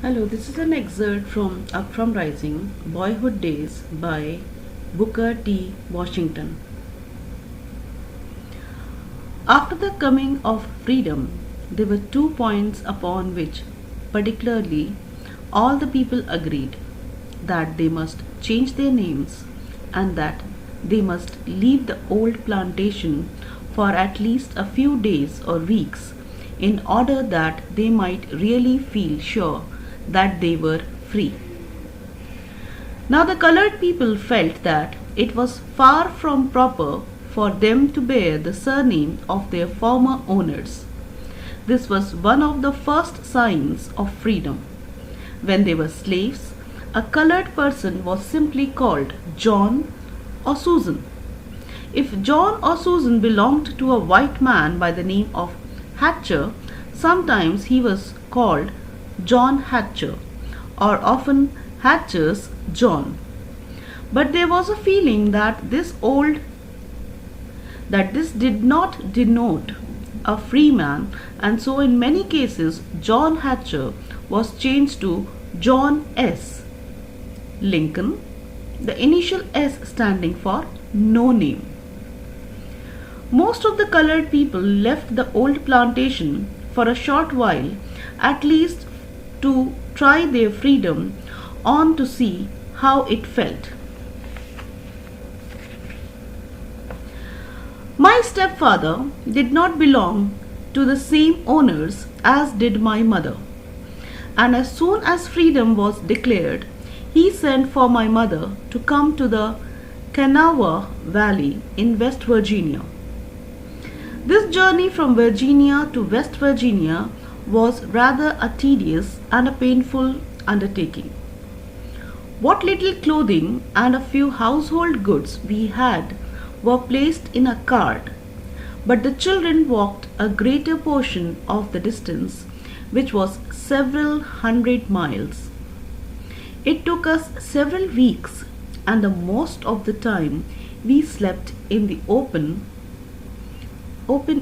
Hello, this is an excerpt from Up From Rising Boyhood Days by Booker T. Washington. After the coming of freedom, there were 2 points upon which, particularly, all the people agreed that they must change their names and that they must leave the old plantation for at least a few days or weeks in order that they might really feel sure that they were free. Now, the colored people felt that it was far from proper for them to bear the surname of their former owners. This was one of the first signs of freedom. When they were slaves, a colored person was simply called John or Susan. If John or Susan belonged to a white man by the name of Hatcher, sometimes he was called John Hatcher, or often Hatcher's John. But there was a feeling that this did not denote a free man, and so in many cases John Hatcher was changed to John S. Lincoln, the initial S standing for no name. Most of the colored people left the old plantation for a short while, at least to try their freedom on to see how it felt. My stepfather did not belong to the same owners as did my mother, and as soon as freedom was declared, he sent for my mother to come to the Kanawha Valley in West Virginia. This journey from Virginia to West Virginia was rather a tedious and a painful undertaking. What little clothing and a few household goods we had were placed in a cart, but the children walked a greater portion of the distance, which was several hundred miles. It took us several weeks, and the most of the time we slept in the open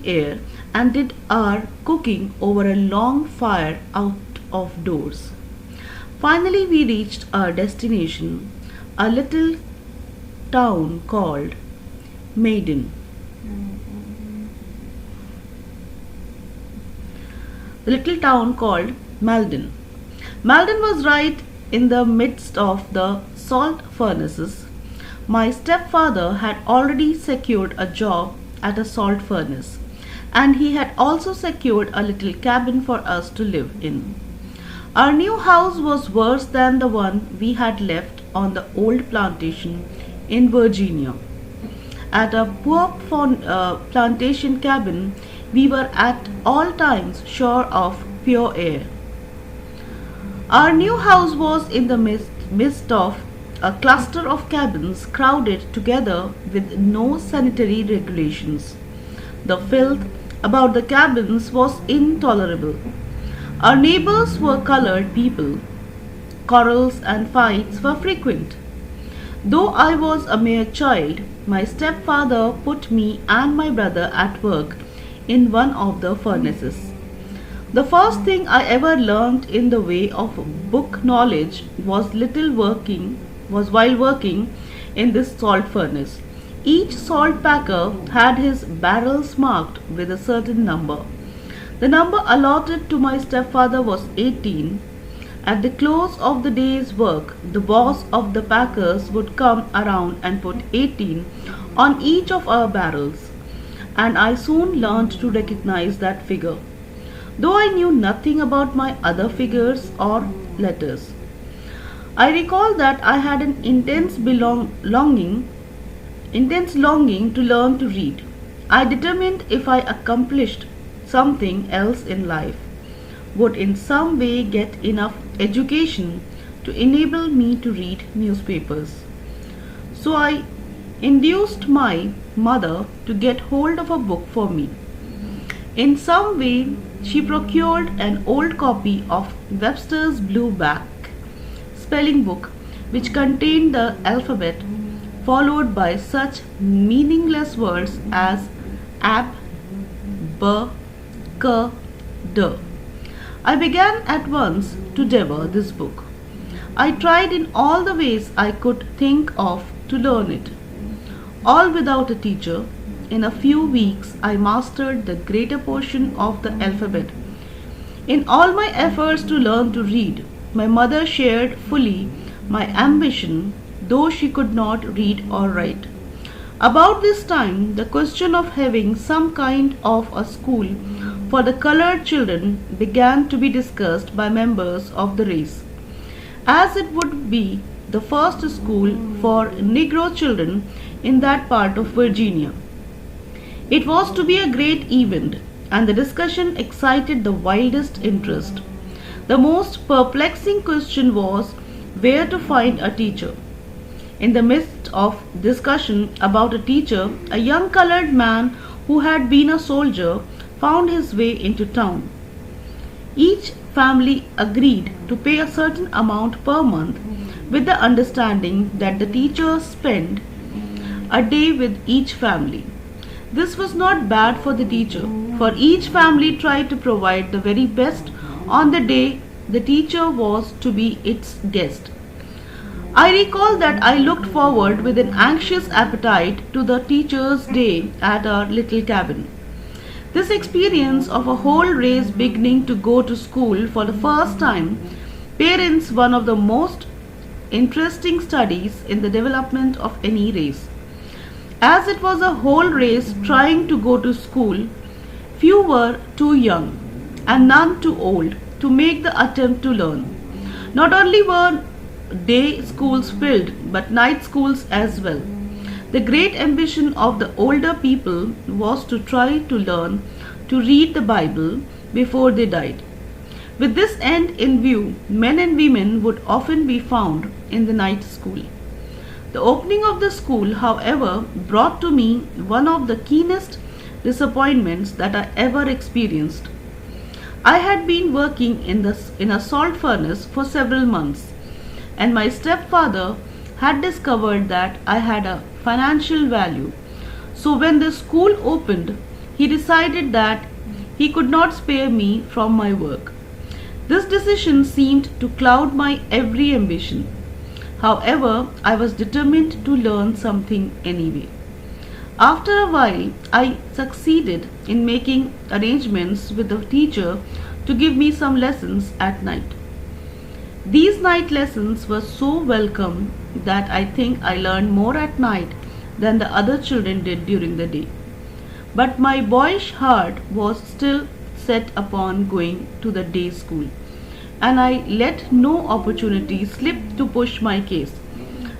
air and did our cooking over a long fire out of doors. Finally, we reached our destination, a little town called Maiden. The little town called Malden. Malden was right in the midst of the salt furnaces. My stepfather had already secured a job at a salt furnace, and he had also secured a little cabin for us to live in. Our new house was worse than the one we had left on the old plantation in Virginia. At a poor plantation cabin, we were at all times sure of pure air. Our new house was in the midst of a cluster of cabins crowded together with no sanitary regulations. The filth about the cabins was intolerable. Our neighbors were colored people. Quarrels and fights were frequent. Though I was a mere child, my stepfather put me and my brother at work in one of the furnaces. The first thing I ever learnt in the way of book knowledge was while working in this salt furnace. Each salt packer had his barrels marked with a certain number. The number allotted to my stepfather was 18. At the close of the day's work, the boss of the packers would come around and put 18 on each of our barrels, and I soon learned to recognize that figure, though I knew nothing about my other figures or letters. I recall that I had an intense longing to learn to read. I determined if I accomplished something else in life, would in some way get enough education to enable me to read newspapers. So I induced my mother to get hold of a book for me. In some way, she procured an old copy of Webster's Blueback spelling book, which contained the alphabet followed by such meaningless words as ab, b, k, d. I began at once to devour this book. I tried in all the ways I could think of to learn it. All without a teacher, in a few weeks I mastered the greater portion of the alphabet. In all my efforts to learn to read, my mother shared fully my ambition, though she could not read or write. About this time, the question of having some kind of a school for the colored children began to be discussed by members of the race, as it would be the first school for Negro children in that part of Virginia. It was to be a great event, and the discussion excited the wildest interest. The most perplexing question was where to find a teacher. In the midst of discussion about a teacher, a young colored man who had been a soldier found his way into town. Each family agreed to pay a certain amount per month with the understanding that the teacher spent a day with each family. This was not bad for the teacher, for each family tried to provide the very best on the day the teacher was to be its guest. I recall that I looked forward with an anxious appetite to the teacher's day at our little cabin. This experience of a whole race beginning to go to school for the first time parents one of the most interesting studies in the development of any race. As it was a whole race trying to go to school, few were too young and none too old to make the attempt to learn. Not only were day schools filled, but night schools as well. The great ambition of the older people was to try to learn to read the Bible before they died. With this end in view, men and women would often be found in the night school. The opening of the school, however, brought to me one of the keenest disappointments that I ever experienced. I had been working in a salt furnace for several months, and my stepfather had discovered that I had a financial value. So when the school opened, he decided that he could not spare me from my work. This decision seemed to cloud my every ambition. However, I was determined to learn something anyway. After a while, I succeeded in making arrangements with the teacher to give me some lessons at night. These night lessons were so welcome that I think I learned more at night than the other children did during the day. But my boyish heart was still set upon going to the day school, and I let no opportunity slip to push my case.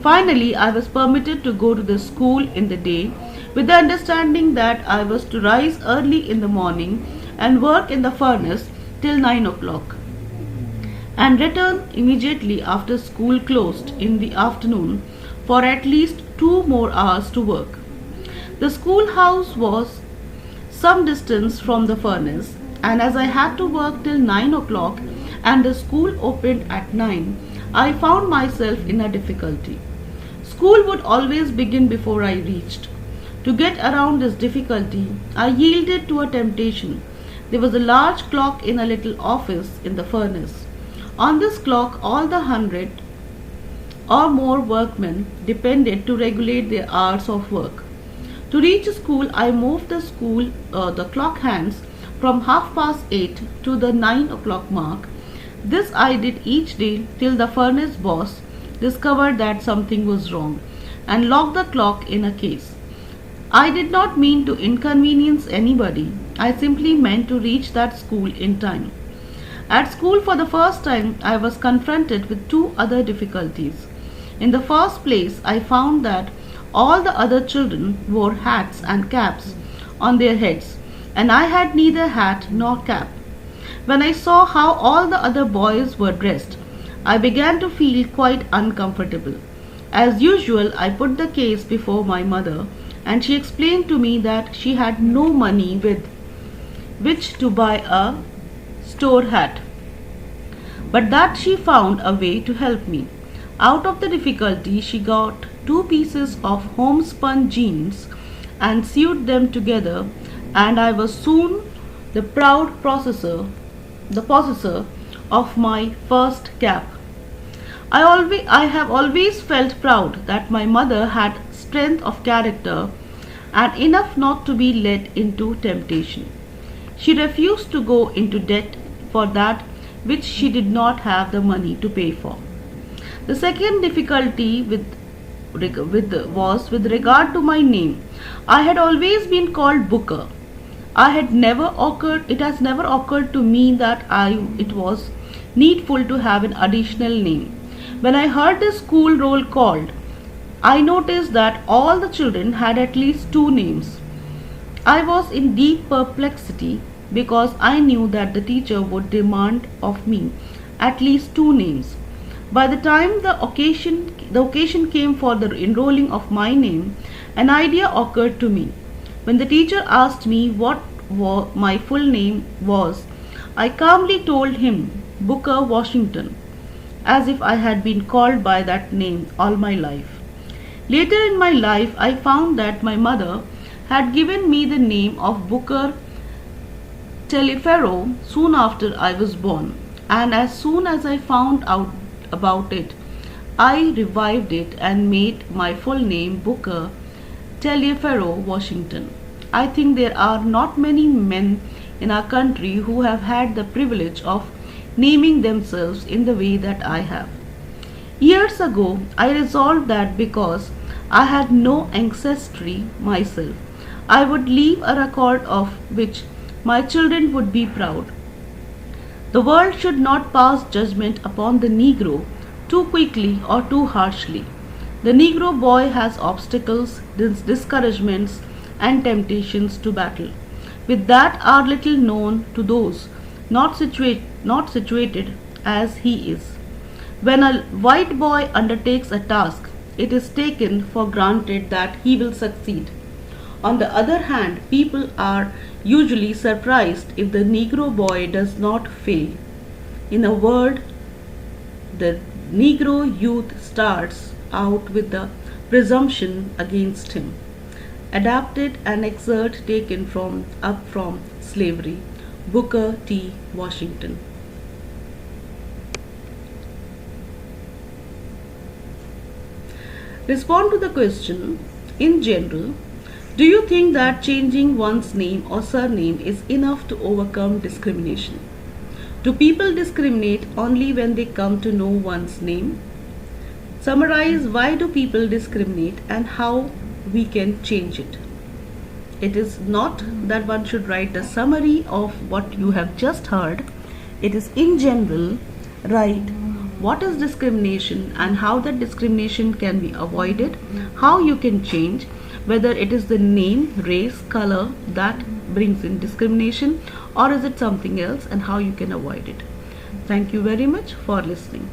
Finally, I was permitted to go to the school in the day with the understanding that I was to rise early in the morning and work in the furnace till 9 o'clock, and return immediately after school closed in the afternoon for at least 2 more hours to work. The schoolhouse was some distance from the furnace, and as I had to work till 9 o'clock and the school opened at 9, I found myself in a difficulty. School would always begin before I reached. To get around this difficulty, I yielded to a temptation. There was a large clock in a little office in the furnace. On this clock, all the 100 or more workmen depended to regulate their hours of work. To reach school, I moved the clock hands from 8:30 to the 9 o'clock mark. This I did each day till the furnace boss discovered that something was wrong and locked the clock in a case. I did not mean to inconvenience anybody. I simply meant to reach that school in time. At school for the first time, I was confronted with 2 other difficulties. In the first place, I found that all the other children wore hats and caps on their heads, and I had neither hat nor cap. When I saw how all the other boys were dressed, I began to feel quite uncomfortable. As usual, I put the case before my mother, and she explained to me that she had no money with which to buy a store hat, but that she found a way to help me. Out of the difficulty, she got 2 pieces of homespun jeans and sewed them together, and I was soon the proud possessor the possessor of my first cap. I have always felt proud that my mother had strength of character and enough not to be led into temptation. She refused to go into debt for that which she did not have the money to pay for. The second difficulty was with regard to my name. I had always been called Booker. It has never occurred to me that it was needful to have an additional name. When I heard the school roll called, I noticed that all the children had at least two names. I was in deep perplexity because I knew that the teacher would demand of me at least two names. By the time the occasion came for the enrolling of my name, an idea occurred to me. When the teacher asked me what my full name was, I calmly told him Booker Washington, as if I had been called by that name all my life. Later in my life, I found that my mother had given me the name of Booker Taliaferro soon after I was born, and as soon as I found out about it, I revived it and made my full name Booker Taliaferro Washington. I think there are not many men in our country who have had the privilege of naming themselves in the way that I have. Years ago, I resolved that because I had no ancestry myself, I would leave a record of which my children would be proud. The world should not pass judgment upon the Negro too quickly or too harshly. The Negro boy has obstacles, discouragements, and temptations to battle, with that are little known to those not situated as he is. When a white boy undertakes a task, it is taken for granted that he will succeed. On the other hand, people are usually surprised if the Negro boy does not fail. In a word, the Negro youth starts out with the presumption against him. Adapted and excerpt taken from Up from Slavery, Booker T. Washington. Respond to the question, in general, do you think that changing one's name or surname is enough to overcome discrimination? Do people discriminate only when they come to know one's name? Summarize why do people discriminate and how we can change it. It is not that one should write a summary of what you have just heard. It is in general write what is discrimination and how that discrimination can be avoided, how you can change, whether it is the name, race, color that brings in discrimination or is it something else and how you can avoid it. Thank you very much for listening.